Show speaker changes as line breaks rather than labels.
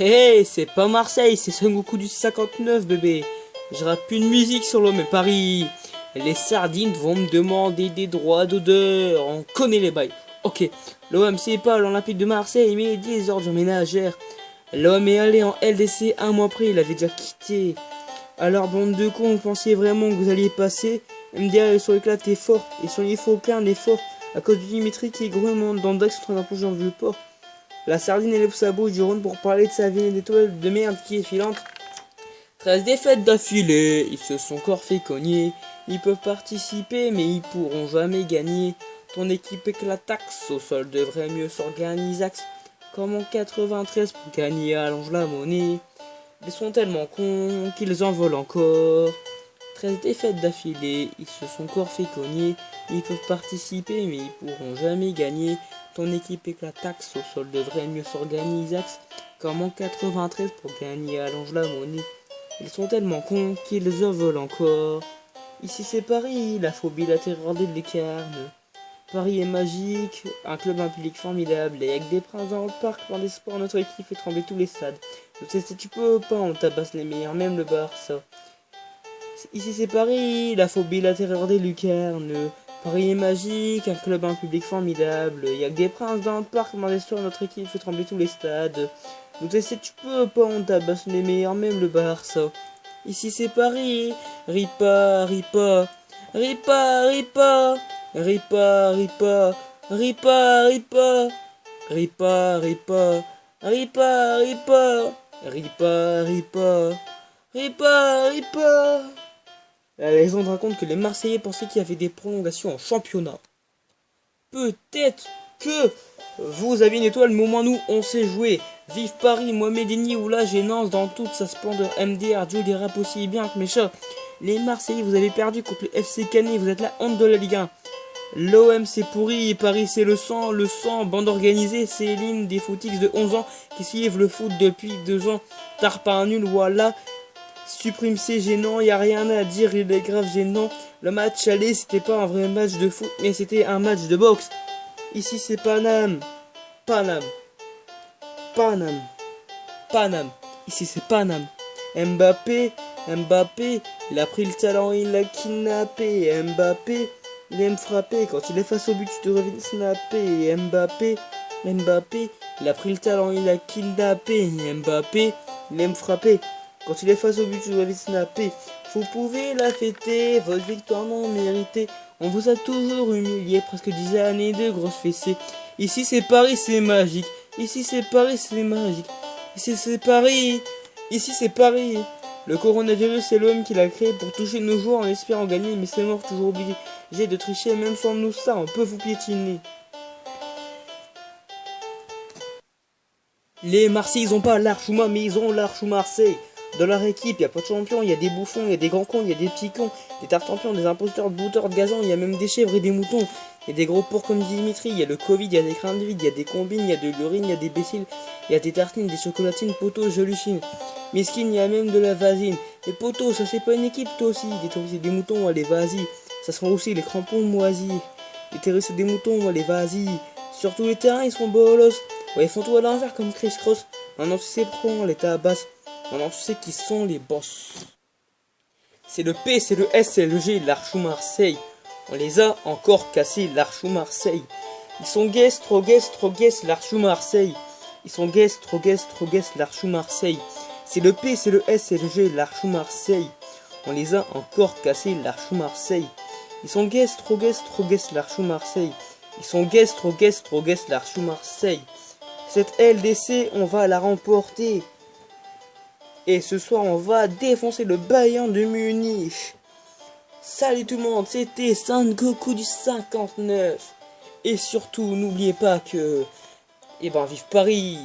Hé, c'est pas Marseille, c'est Son Goku du 59, bébé. Je rappe une musique sur l'homme et Paris. Les sardines vont me demander des droits d'odeur. On connaît les bails. Ok, l'OM c'est pas l'Olympique de Marseille, mais des ordures ménagères. L'homme est allé en LDC un mois après, il avait déjà quitté. Alors, bande de cons, vous pensiez vraiment que vous alliez passer? MDR, ils sont éclatés fort. Ils sont il faut aucun effort. À cause du Dimitri qui est gros dans Dax en train d'approcher dans le vieux port. La sardine élève sa bouche du Rhône pour parler de sa ville d'étoile de merde qui est filante. 13 défaites d'affilée, ils se sont encore fait cogner. Ils peuvent participer, mais ils pourront jamais gagner. Ton équipe éclataxe, au sol devrait mieux s'organiser. Comme en 93 pour gagner, allonge la monnaie. Ils sont tellement cons qu'ils en volent encore. 13 défaites d'affilée, ils se sont encore fait cogner. Ils peuvent participer, mais ils pourront jamais gagner. Ton équipe éclataxe, au sol devrait mieux s'organiser. Comme en 93 pour gagner, allonge la monnaie. Ils sont tellement cons qu'ils en volent encore. Ici c'est Paris, la phobie, la terreur des lucarnes. Paris est magique, un club, un public formidable, et avec des princes dans le parc, par des sports, notre équipe fait trembler tous les stades. Tu sais, si tu peux pas, on tabasse les meilleurs, même le Barça. Ici c'est Paris, la phobie, la terreur des lucarnes. Paris est magique, un club, un public formidable, et avec des princes dans le parc, par des sports, notre équipe fait trembler tous les stades. Tu sais, si tu peux pas, on tabasse les meilleurs, même le Barça. Ici c'est Paris, ripa, ripa, ripa, ripa. Ripa, ripa, ripa, ripa, ripa, ripa, ripa, ripa, ripa, ripa, ripa, ripa. La légende raconte que les Marseillais pensaient qu'il y avait des prolongations en championnat. Peut-être que vous aviez une étoile, mais au moins nous, on sait jouer. Vive Paris, Mohamedini ou la gênance dans toute sa splendeur. MDR, Dieu des rap aussi bien que mes chats. Les Marseillais, vous avez perdu contre le FC Canet, vous êtes la honte de la Ligue 1. L'OM c'est pourri et Paris c'est le sang, bande organisée, c'est l'hymne des footix de 11 ans qui suivent le foot depuis 2 ans. Tard par nul, voilà. Supprime c'est gênant, y a rien à dire, il est grave gênant. Le match aller c'était pas un vrai match de foot, mais c'était un match de boxe. Ici c'est Paname, Paname, Paname, Paname. Ici c'est Paname. Mbappé, Mbappé, il a pris le talent, il l'a kidnappé. Mbappé, il aime frapper, quand il est face au but, tu devrais vite snapper. Mbappé, Mbappé, il a pris le talent, il a kidnappé. Mbappé, il aime frapper, quand il est face au but, tu devrais vite snapper. Vous pouvez la fêter, votre victoire non méritée. On vous a toujours humilié, presque 10 années de grosses fessées. Ici c'est Paris, c'est magique. Ici c'est Paris, c'est magique. Ici c'est Paris, ici c'est Paris. Le coronavirus, c'est l'homme qui l'a créé pour toucher nos joueurs en espérant gagner, mais c'est mort, toujours obligé de tricher, même sans nous ça, on peut vous piétiner. Les Marseillais, ils ont pas l'Archouma, mais ils ont l'Archou Marseille. Dans leur équipe, il y a pas de champions, il y a des bouffons, il y a des grands cons, il y a des petits cons, des tartampions, des imposteurs, de bouteurs, de gazon, il y a même des chèvres et des moutons. Il y a des gros porcs comme Dimitri, il y a le Covid, il y a des crânes vides, il y a des combines, il y a de l'urine, il y a des béciles, il y a des tartines, des chocolatines, poteaux, j'hallucine. Miskin, il y a même de la vasine. Et poteaux, ça c'est pas une équipe, toi aussi. Des touristes et des moutons, allez, vas-y. Ça sera aussi les crampons moisis. Les terroristes et des moutons, allez, vas-y. Sur tous les terrains, ils sont bolos. Ouais, ils font tout à l'envers comme Chris Cross. Maintenant, tu sais prendre les tabasse. Maintenant, tu sais qui sont les boss. C'est le P, c'est le S, c'est le G, l'Archou Marseille. On les a encore cassés, l'Archou Marseille. Ils sont guess, trop guess, l'Archou Marseille. Ils sont guess, trop guess, l'Archou Marseille. C'est le P, c'est le S, c'est le G, l'Archou Marseille. On les a encore cassés, l'Archou Marseille. Ils sont guess, trop guess, l'Archou Marseille. Ils sont guess, trop guess, l'Archou Marseille. Cette LDC, on va la remporter. Et ce soir, on va défoncer le Bayern de Munich. Salut tout le monde, c'était Son Goku du 59. Et surtout, n'oubliez pas que... Eh ben, vive Paris!